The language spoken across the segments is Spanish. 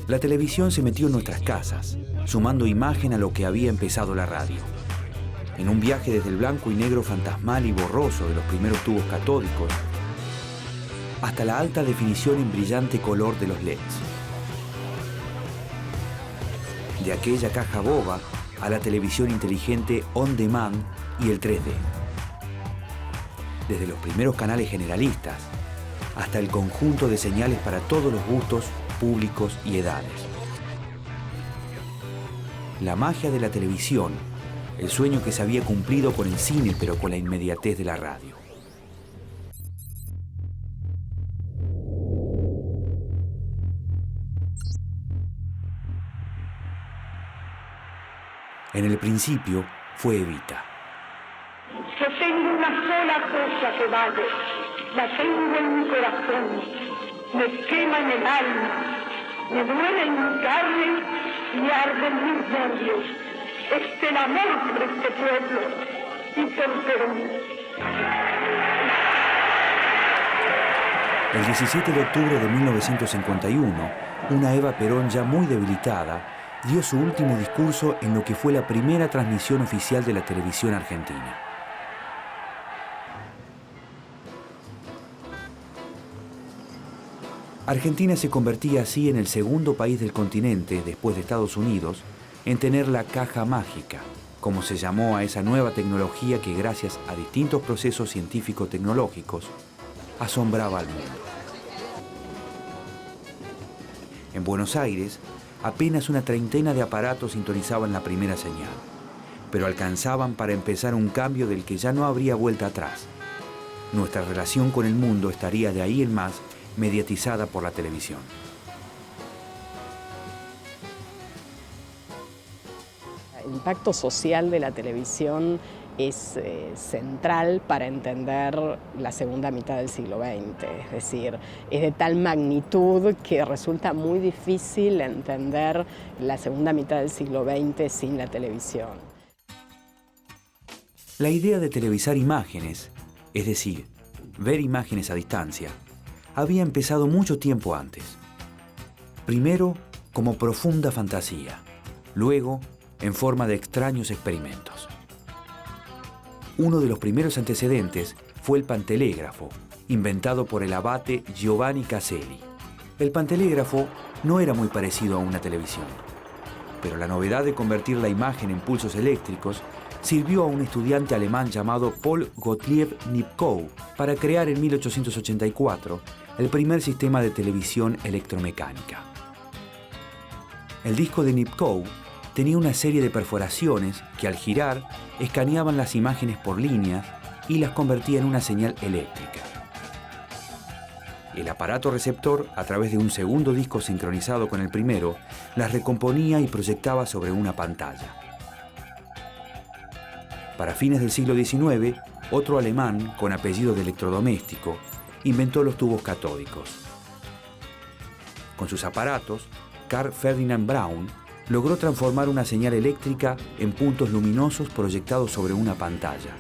La televisión se metió en nuestras casas, sumando imagen a lo que había empezado la radio. En un viaje desde el blanco y negro fantasmal y borroso de los primeros tubos catódicos hasta la alta definición en brillante color de los LEDs. De aquella caja boba a la televisión inteligente on demand y el 3D. Desde los primeros canales generalistas hasta el conjunto de señales para todos los gustos, públicos y edades. La magia de la televisión, el sueño que se había cumplido con el cine pero con la inmediatez de la radio. En el principio fue Evita. Yo tengo una sola cosa que vale, la tengo en mi corazón, me quema en el alma, me duele en mi carne y arde en mis nervios. Es el amor por este pueblo y por Perón. El 17 de octubre de 1951, una Eva Perón ya muy debilitada dio su último discurso en lo que fue la primera transmisión oficial de la televisión argentina. Argentina se convertía así en el segundo país del continente, después de Estados Unidos, en tener la caja mágica, como se llamó a esa nueva tecnología que, gracias a distintos procesos científico-tecnológicos, asombraba al mundo. En Buenos Aires, apenas una treintena de aparatos sintonizaban la primera señal, pero alcanzaban para empezar un cambio del que ya no habría vuelta atrás. Nuestra relación con el mundo estaría de ahí en más mediatizada por la televisión. El impacto social de la televisión es central para entender la segunda mitad del siglo XX. Es decir, es de tal magnitud que resulta muy difícil entender la segunda mitad del siglo XX sin la televisión. La idea de televisar imágenes, es decir, ver imágenes a distancia, había empezado mucho tiempo antes. Primero, como profunda fantasía, luego, en forma de extraños experimentos. Uno de los primeros antecedentes fue el pantelégrafo, inventado por el abate Giovanni Caselli. El pantelégrafo no era muy parecido a una televisión, pero la novedad de convertir la imagen en pulsos eléctricos sirvió a un estudiante alemán llamado Paul Gottlieb Nipkow para crear en 1884 el primer sistema de televisión electromecánica. El disco de Nipkow tenía una serie de perforaciones que al girar escaneaban las imágenes por líneas y las convertía en una señal eléctrica. El aparato receptor, a través de un segundo disco sincronizado con el primero, las recomponía y proyectaba sobre una pantalla. Para fines del siglo XIX, otro alemán, con apellido de electrodoméstico, inventó los tubos catódicos. Con sus aparatos, Carl Ferdinand Braun logró transformar una señal eléctrica en puntos luminosos proyectados sobre una pantalla.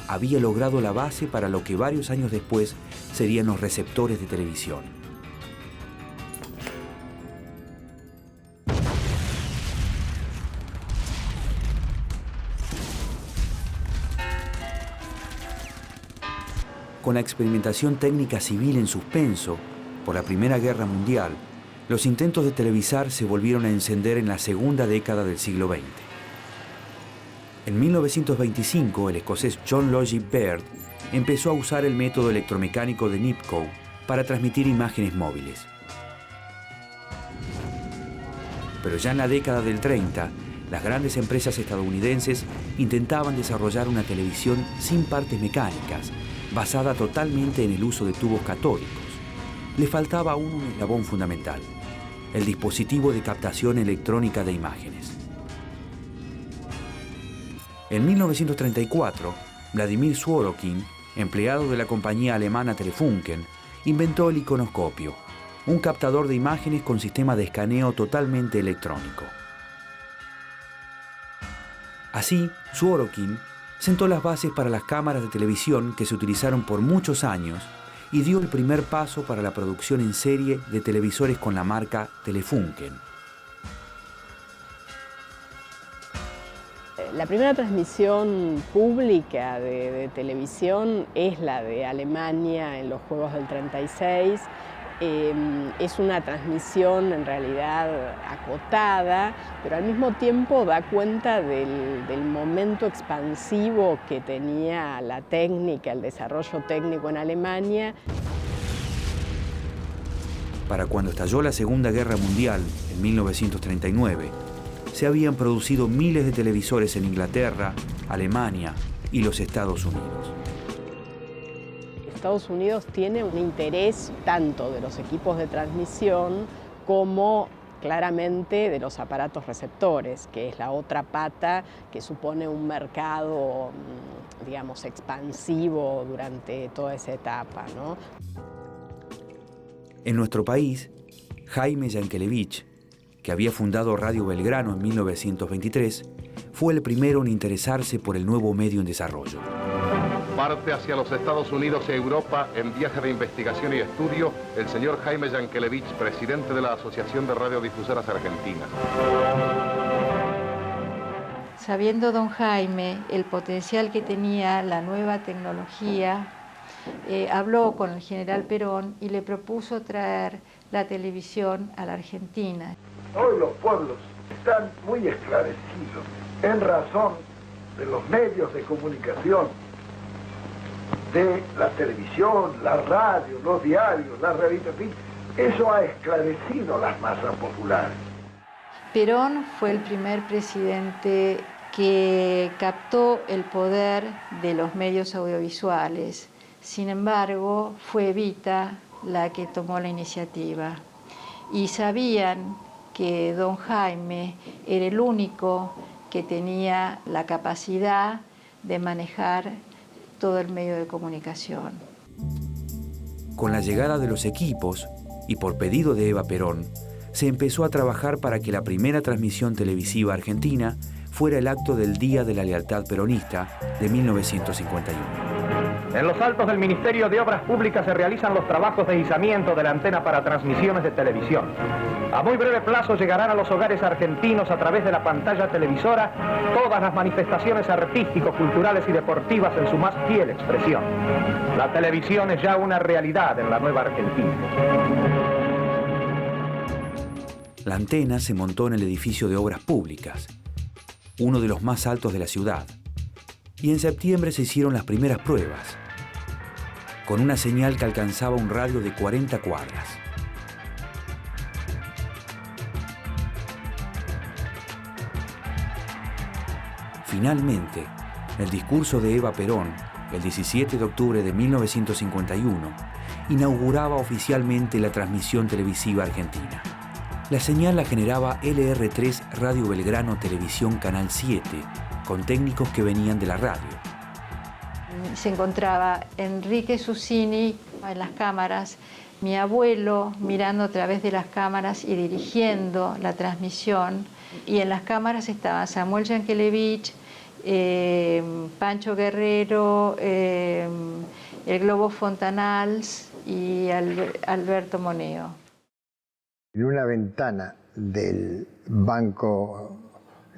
Había logrado la base para lo que varios años después serían los receptores de televisión. Con la experimentación técnica civil en suspenso por la Primera Guerra Mundial, los intentos de televisar se volvieron a encender en la segunda década del siglo XX. En 1925, el escocés John Logie Baird empezó a usar el método electromecánico de Nipkow para transmitir imágenes móviles. Pero ya en la década del 30, las grandes empresas estadounidenses intentaban desarrollar una televisión sin partes mecánicas, basada totalmente en el uso de tubos catódicos. Le faltaba aún un eslabón fundamental: el dispositivo de captación electrónica de imágenes. En 1934, Vladimir Surokin, empleado de la compañía alemana Telefunken, inventó el iconoscopio, un captador de imágenes con sistema de escaneo totalmente electrónico. Así, Surokin sentó las bases para las cámaras de televisión que se utilizaron por muchos años y dio el primer paso para la producción en serie de televisores con la marca Telefunken. La primera transmisión pública de televisión es la de Alemania en los Juegos del 36. Es una transmisión en realidad acotada, pero al mismo tiempo da cuenta del momento expansivo que tenía la técnica, el desarrollo técnico en Alemania. Para cuando estalló la Segunda Guerra Mundial, en 1939, se habían producido miles de televisores en Inglaterra, Alemania y los Estados Unidos. Estados Unidos tiene un interés tanto de los equipos de transmisión como claramente de los aparatos receptores, que es la otra pata que supone un mercado, digamos, expansivo durante toda esa etapa, ¿no? En nuestro país, Jaime Yankelevich, que había fundado Radio Belgrano en 1923, fue el primero en interesarse por el nuevo medio en desarrollo. Parte hacia los Estados Unidos y Europa en viaje de investigación y estudio el señor Jaime Yankelevich, presidente de la Asociación de Radiodifusoras Argentinas. Sabiendo don Jaime el potencial que tenía la nueva tecnología, habló con el general Perón y le propuso traer la televisión a la Argentina. Hoy los pueblos están muy esclarecidos en razón de los medios de comunicación, de la televisión, la radio, los diarios, la revista, en fin, eso ha esclarecido las masas populares. Perón fue el primer presidente que captó el poder de los medios audiovisuales. Sin embargo, fue Evita la que tomó la iniciativa. Y sabían que don Jaime era el único que tenía la capacidad de manejar todo el medio de comunicación. Con la llegada de los equipos, y por pedido de Eva Perón, se empezó a trabajar para que la primera transmisión televisiva argentina fuera el acto del Día de la Lealtad Peronista de 1951. En los altos del Ministerio de Obras Públicas se realizan los trabajos de izamiento de la antena para transmisiones de televisión. A muy breve plazo llegarán a los hogares argentinos a través de la pantalla televisora todas las manifestaciones artísticos, culturales y deportivas en su más fiel expresión. La televisión es ya una realidad en la nueva Argentina. La antena se montó en el edificio de Obras Públicas, uno de los más altos de la ciudad, y en septiembre se hicieron las primeras pruebas, con una señal que alcanzaba un radio de 40 cuadras. Finalmente, el discurso de Eva Perón, el 17 de octubre de 1951, inauguraba oficialmente la transmisión televisiva argentina. La señal la generaba LR3 Radio Belgrano Televisión Canal 7, con técnicos que venían de la radio. Se encontraba Enrique Susini en las cámaras, mi abuelo mirando a través de las cámaras y dirigiendo la transmisión, y en las cámaras estaban Samuel Yankelevich, Pancho Guerrero, el Globo Fontanals y Alberto Moneo. En una ventana del Banco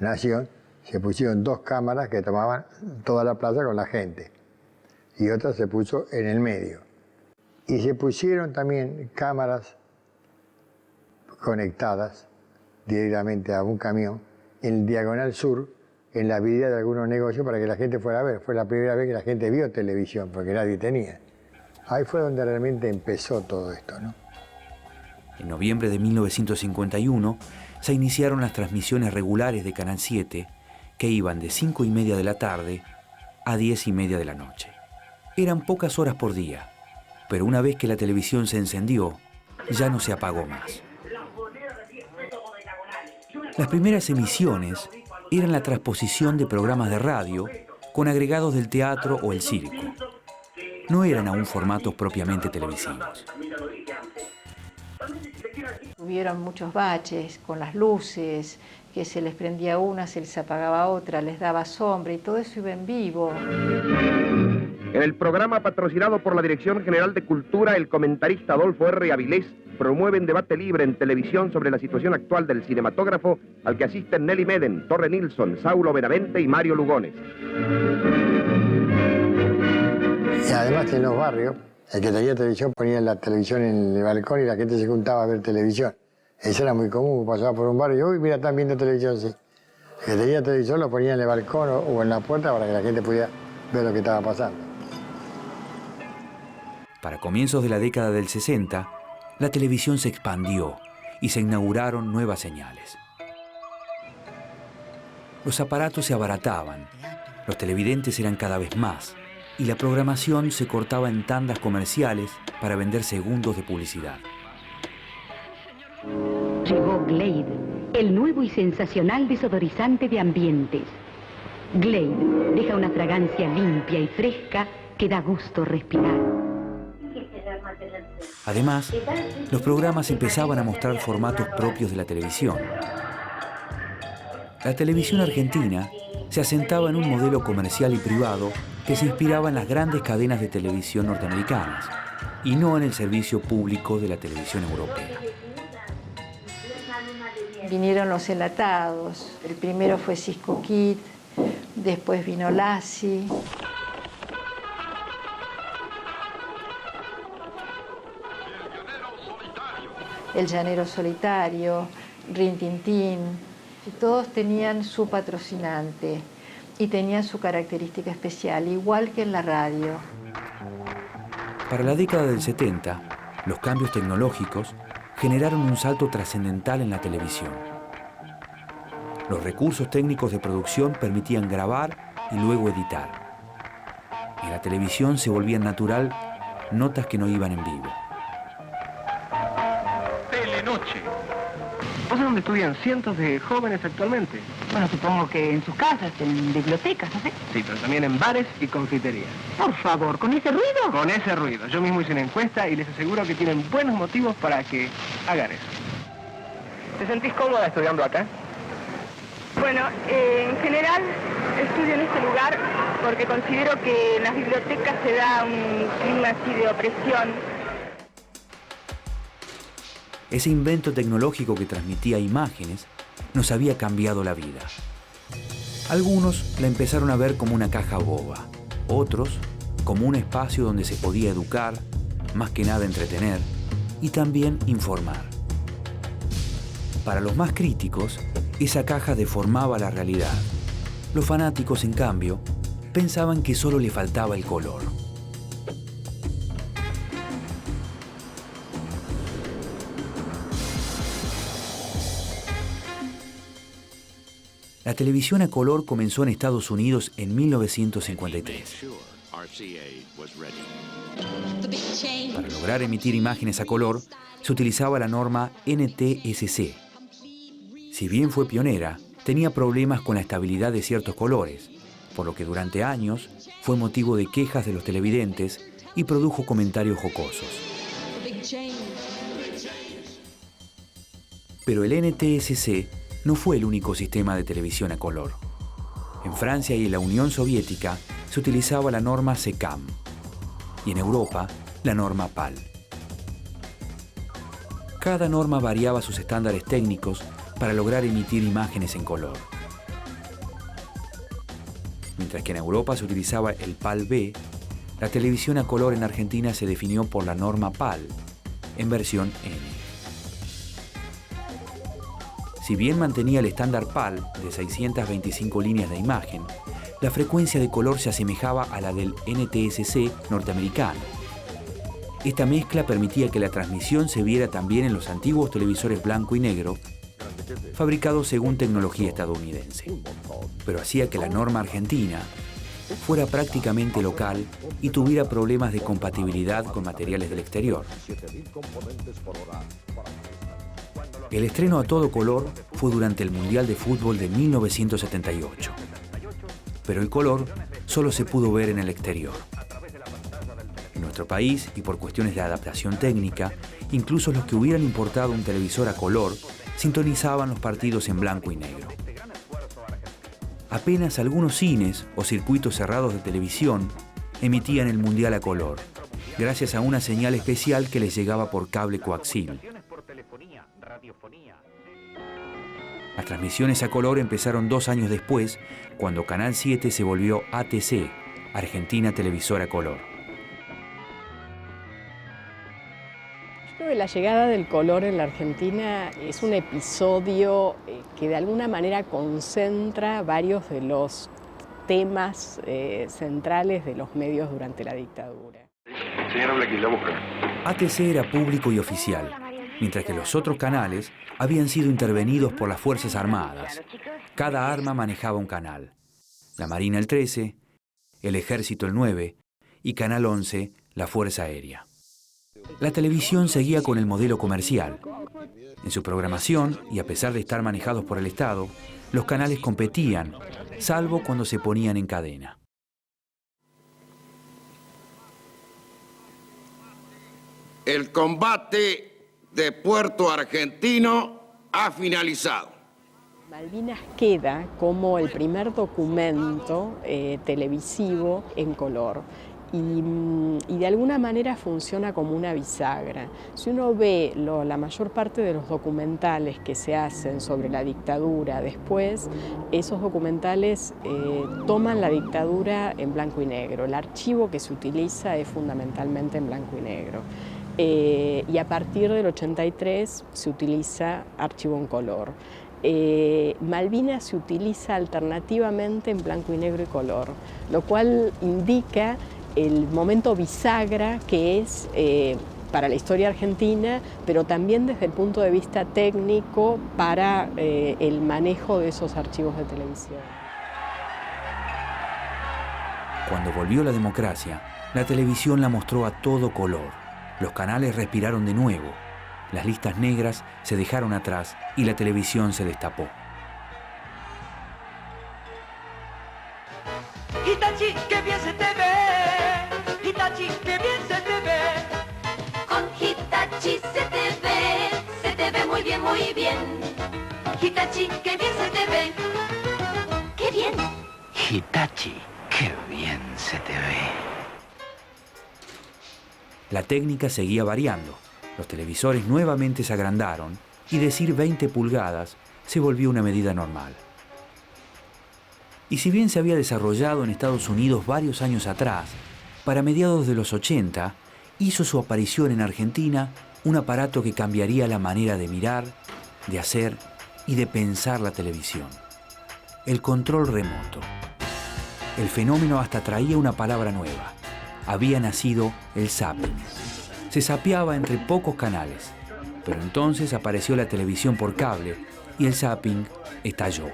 Nación se pusieron dos cámaras que tomaban toda la plaza con la gente y otra se puso en el medio. Y se pusieron también cámaras conectadas directamente a un camión en Diagonal Sur, en la vidriera de algunos negocios para que la gente fuera a ver. Fue la primera vez que la gente vio televisión, porque nadie tenía. Ahí fue donde realmente empezó todo esto, ¿no? En noviembre de 1951 se iniciaron las transmisiones regulares de Canal 7, que iban de 5:30 de la tarde a 10:30 de la noche. Eran pocas horas por día, pero una vez que la televisión se encendió, ya no se apagó más. Las primeras emisiones eran la transposición de programas de radio con agregados del teatro o el circo. No eran aún formatos propiamente televisivos. Hubieron muchos baches con las luces, que se les prendía una, se les apagaba otra, les daba sombra y todo eso iba en vivo. En el programa patrocinado por la Dirección General de Cultura, el comentarista Adolfo R. Avilés promueve un debate libre en televisión sobre la situación actual del cinematógrafo, al que asisten Nelly Meden, Torre Nilsson, Saulo Benavente y Mario Lugones. Y además en los barrios, el que tenía televisión ponía la televisión en el balcón y la gente se juntaba a ver televisión. Eso era muy común, pasaba por un barrio y uy, mira, están viendo televisión, sí. El que tenía televisor lo ponía en el balcón o en la puerta para que la gente pudiera ver lo que estaba pasando. Para comienzos de la década del 60, la televisión se expandió y se inauguraron nuevas señales. Los aparatos se abarataban, los televidentes eran cada vez más y la programación se cortaba en tandas comerciales para vender segundos de publicidad. Llegó Glade, el nuevo y sensacional desodorizante de ambientes. Glade deja una fragancia limpia y fresca que da gusto respirar. Además, los programas empezaban a mostrar formatos propios de la televisión. La televisión argentina se asentaba en un modelo comercial y privado que se inspiraba en las grandes cadenas de televisión norteamericanas y no en el servicio público de la televisión europea. Vinieron los enlatados. El primero fue Cisco Kid, después vino Lassie. El Llanero Solitario, Rin Tin Tin, y todos tenían su patrocinante y tenían su característica especial, igual que en la radio. Para la década del 70, los cambios tecnológicos generaron un salto trascendental en la televisión. Los recursos técnicos de producción permitían grabar y luego editar. En la televisión se volvían natural notas que no iban en vivo. Telenoche. ¿Vos es donde estudian cientos de jóvenes actualmente? Bueno, supongo que en sus casas, en bibliotecas, no sé. Sí, pero también en bares y confiterías. Por favor, ¿con ese ruido? Con ese ruido. Yo mismo hice una encuesta y les aseguro que tienen buenos motivos para que hagan eso. ¿Te sentís cómoda estudiando acá? Bueno, en general estudio en este lugar porque considero que en las bibliotecas se da un clima así de opresión. Ese invento tecnológico que transmitía imágenes nos había cambiado la vida. Algunos la empezaron a ver como una caja boba, otros como un espacio donde se podía educar, más que nada entretener y también informar. Para los más críticos, esa caja deformaba la realidad. Los fanáticos, en cambio, pensaban que solo le faltaba el color. La televisión a color comenzó en Estados Unidos en 1953. Para lograr emitir imágenes a color, se utilizaba la norma NTSC. Si bien fue pionera, tenía problemas con la estabilidad de ciertos colores, por lo que durante años fue motivo de quejas de los televidentes y produjo comentarios jocosos. Pero el NTSC no fue el único sistema de televisión a color. En Francia y en la Unión Soviética se utilizaba la norma SECAM y en Europa la norma PAL. Cada norma variaba sus estándares técnicos para lograr emitir imágenes en color. Mientras que en Europa se utilizaba el PAL-B, la televisión a color en Argentina se definió por la norma PAL, en versión N. Si bien mantenía el estándar PAL de 625 líneas de imagen, la frecuencia de color se asemejaba a la del NTSC norteamericano. Esta mezcla permitía que la transmisión se viera también en los antiguos televisores blanco y negro, fabricados según tecnología estadounidense, pero hacía que la norma argentina fuera prácticamente local y tuviera problemas de compatibilidad con materiales del exterior. El estreno a todo color fue durante el Mundial de Fútbol de 1978, pero el color solo se pudo ver en el exterior. En nuestro país, y por cuestiones de adaptación técnica, incluso los que hubieran importado un televisor a color sintonizaban los partidos en blanco y negro. Apenas algunos cines o circuitos cerrados de televisión emitían el Mundial a color, gracias a una señal especial que les llegaba por cable coaxial. Las transmisiones a color empezaron 2 años después, cuando Canal 7 se volvió ATC, Argentina Televisora Color. Yo creo que la llegada del color en la Argentina es un episodio que de alguna manera concentra varios de los temas centrales de los medios durante la dictadura. Señora Blequis, la busca. ATC era público y oficial, mientras que los otros canales habían sido intervenidos por las Fuerzas Armadas. Cada arma manejaba un canal. La Marina el 13, el Ejército el 9 y Canal 11, la Fuerza Aérea. La televisión seguía con el modelo comercial. En su programación, y a pesar de estar manejados por el Estado, los canales competían, salvo cuando se ponían en cadena. El combate de Puerto Argentino ha finalizado. Malvinas queda como el primer documento televisivo en color y de alguna manera funciona como una bisagra. Si uno ve la mayor parte de los documentales que se hacen sobre la dictadura después, esos documentales toman la dictadura en blanco y negro. El archivo que se utiliza es fundamentalmente en blanco y negro. Y a partir del 83 se utiliza archivo en color. Malvinas se utiliza alternativamente en blanco y negro y color, lo cual indica el momento bisagra que es para la historia argentina, pero también desde el punto de vista técnico para el manejo de esos archivos de televisión. Cuando volvió la democracia, la televisión la mostró a todo color. Los canales respiraron de nuevo, las listas negras se dejaron atrás y la televisión se destapó. Hitachi, qué bien se te ve. Hitachi, qué bien se te ve. Con Hitachi se te ve muy bien, muy bien. Hitachi, qué bien se te ve. ¡Qué bien! Hitachi, qué bien se te ve. La técnica seguía variando. Los televisores nuevamente se agrandaron y decir 20 pulgadas se volvió una medida normal. Y si bien se había desarrollado en Estados Unidos varios años atrás, para mediados de los 80 hizo su aparición en Argentina un aparato que cambiaría la manera de mirar, de hacer y de pensar la televisión. El control remoto. El fenómeno hasta traía una palabra nueva. Había nacido el zapping. Se zapeaba entre pocos canales, pero entonces apareció la televisión por cable y el zapping estalló.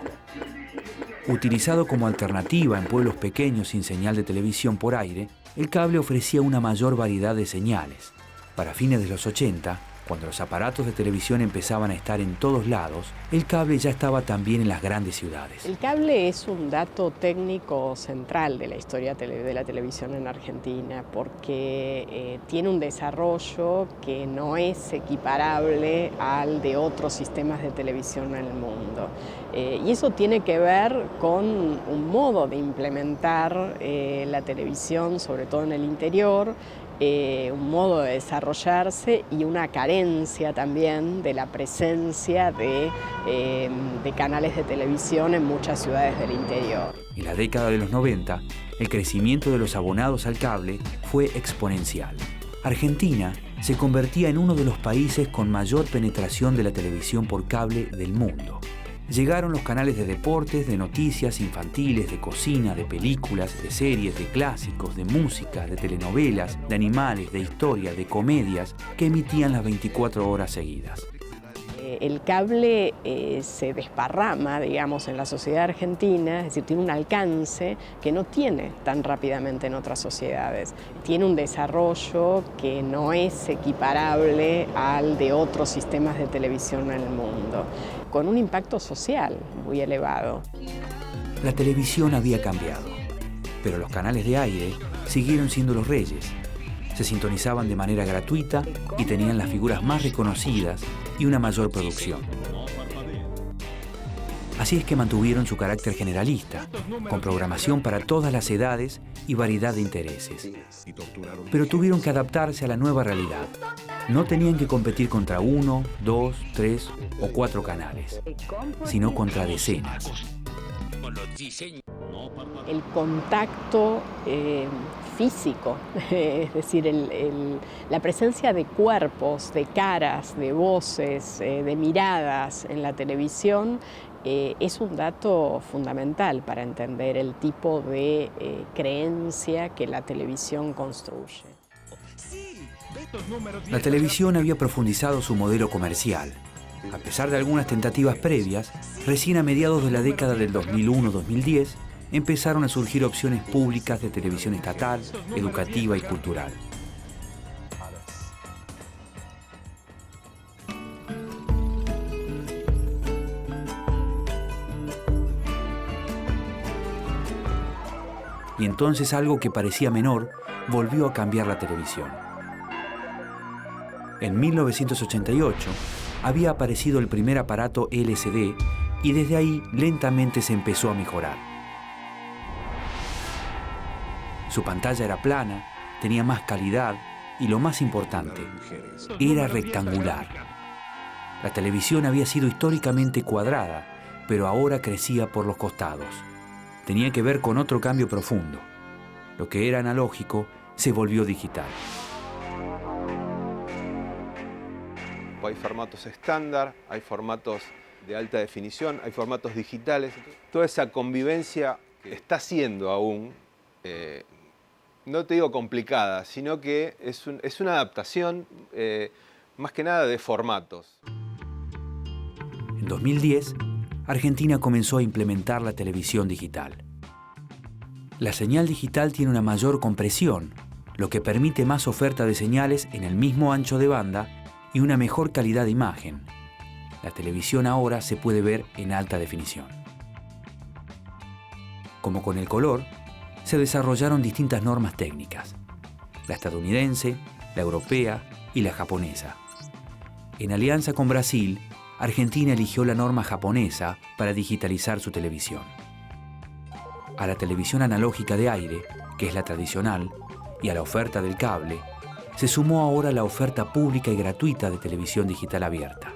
Utilizado como alternativa en pueblos pequeños sin señal de televisión por aire, el cable ofrecía una mayor variedad de señales. Para fines de los 80, cuando los aparatos de televisión empezaban a estar en todos lados, el cable ya estaba también en las grandes ciudades. El cable es un dato técnico central de la historia de la televisión en Argentina porque tiene un desarrollo que no es equiparable al de otros sistemas de televisión en el mundo. Y eso tiene que ver con un modo de implementar la televisión, sobre todo en el interior, un modo de desarrollarse y una carencia también de la presencia de canales de televisión en muchas ciudades del interior. En la década de los 90, el crecimiento de los abonados al cable fue exponencial. Argentina se convertía en uno de los países con mayor penetración de la televisión por cable del mundo. Llegaron los canales de deportes, de noticias infantiles, de cocina, de películas, de series, de clásicos, de música, de telenovelas, de animales, de historia, de comedias, que emitían las 24 horas seguidas. El cable se desparrama, digamos, en la sociedad argentina, es decir, tiene un alcance que no tiene tan rápidamente en otras sociedades. Tiene un desarrollo que no es equiparable al de otros sistemas de televisión en el mundo, con un impacto social muy elevado. La televisión había cambiado, pero los canales de aire siguieron siendo los reyes. Se sintonizaban de manera gratuita y tenían las figuras más reconocidas y una mayor producción. Así es que mantuvieron su carácter generalista, con programación para todas las edades y variedad de intereses. Pero tuvieron que adaptarse a la nueva realidad. No tenían que competir contra 1, 2, 3 o 4 canales, sino contra decenas. El contacto físico, es decir, la presencia de cuerpos, de caras, de voces, de miradas en la televisión es un dato fundamental para entender el tipo de creencia que la televisión construye. La televisión había profundizado su modelo comercial. A pesar de algunas tentativas previas, recién a mediados de la década del 2001-2010 empezaron a surgir opciones públicas de televisión estatal, educativa y cultural. Y entonces algo que parecía menor volvió a cambiar la televisión. En 1988 había aparecido el primer aparato LCD y desde ahí lentamente se empezó a mejorar. Su pantalla era plana, tenía más calidad y lo más importante, era rectangular. La televisión había sido históricamente cuadrada, pero ahora crecía por los costados. Tenía que ver con otro cambio profundo. Lo que era analógico se volvió digital. Hay formatos estándar, hay formatos de alta definición, hay formatos digitales. Toda esa convivencia está siendo aún, no te digo complicada, sino que es una adaptación más que nada de formatos. En 2010, Argentina comenzó a implementar la televisión digital. La señal digital tiene una mayor compresión, lo que permite más oferta de señales en el mismo ancho de banda y una mejor calidad de imagen. La televisión ahora se puede ver en alta definición. Como con el color, se desarrollaron distintas normas técnicas, la estadounidense, la europea y la japonesa. En alianza con Brasil, Argentina eligió la norma japonesa para digitalizar su televisión. A la televisión analógica de aire, que es la tradicional, y a la oferta del cable, se sumó ahora la oferta pública y gratuita de televisión digital abierta.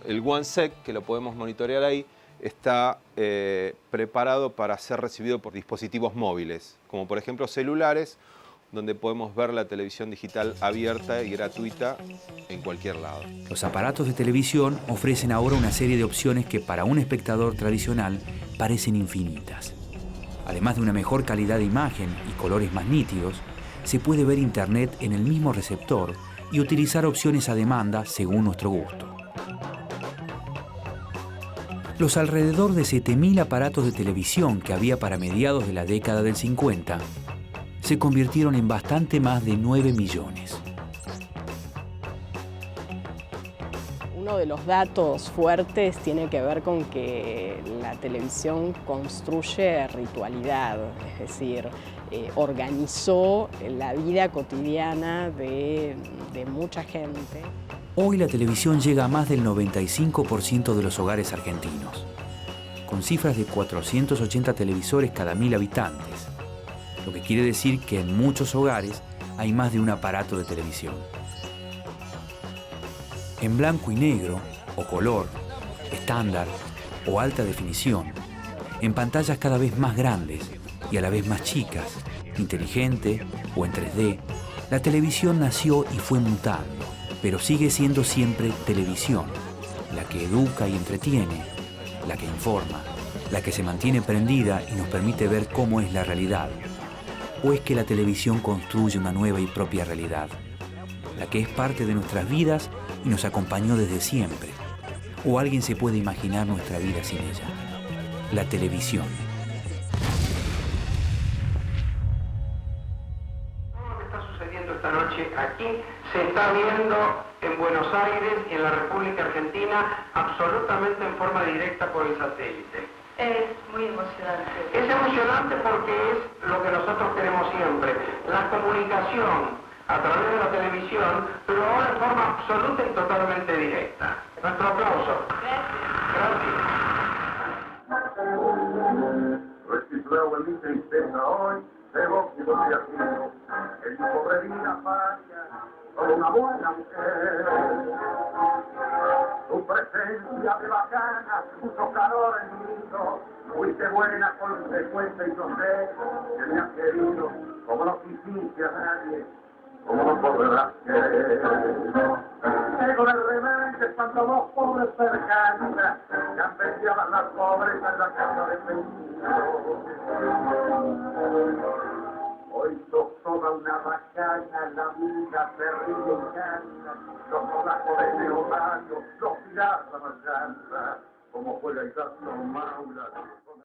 El OneSec, que lo podemos monitorear ahí, está preparado para ser recibido por dispositivos móviles, como por ejemplo celulares, donde podemos ver la televisión digital abierta y gratuita en cualquier lado. Los aparatos de televisión ofrecen ahora una serie de opciones que para un espectador tradicional parecen infinitas. Además de una mejor calidad de imagen y colores más nítidos, se puede ver Internet en el mismo receptor y utilizar opciones a demanda según nuestro gusto. Los alrededor de 7.000 aparatos de televisión que había para mediados de la década del 50 se convirtieron en bastante más de 9 millones. Uno de los datos fuertes tiene que ver con que la televisión construye ritualidad, es decir, organizó la vida cotidiana de mucha gente. Hoy la televisión llega a más del 95% de los hogares argentinos, con cifras de 480 televisores cada 1.000 habitantes, lo que quiere decir que en muchos hogares hay más de un aparato de televisión. En blanco y negro, o color, estándar o alta definición, en pantallas cada vez más grandes y a la vez más chicas, inteligente o en 3D, la televisión nació y fue mutando, pero sigue siendo siempre televisión, la que educa y entretiene, la que informa, la que se mantiene prendida y nos permite ver cómo es la realidad. ¿O es que la televisión construye una nueva y propia realidad, la que es parte de nuestras vidas y nos acompañó desde siempre? ¿O alguien se puede imaginar nuestra vida sin ella? La televisión. Todo lo que está sucediendo esta noche aquí se está viendo en Buenos Aires y en la República Argentina absolutamente en forma directa por el satélite. Es muy emocionante. Es emocionante porque es lo que nosotros queremos siempre, la comunicación a través de la televisión, pero ahora en forma absoluta y totalmente directa. Nuestro aplauso. Gracias. Gracias. luego en mi tristeza hoy debo que lo he sido el pobre vida falla como una buena mujer. Tu presencia de bacana puso calor en mi nido, fuiste buena consecuencia y yo sé que me has querido como no quisiste a nadie, como no podrás querer. Llego del remente cuando vos pobres cercanas campeaban las pobreza en la casa de Pendido. Hoy sos toda una bacana, la vida te ríe y canta, los solajos de neobarrio, los piratas marchanza, como juega el gato maula.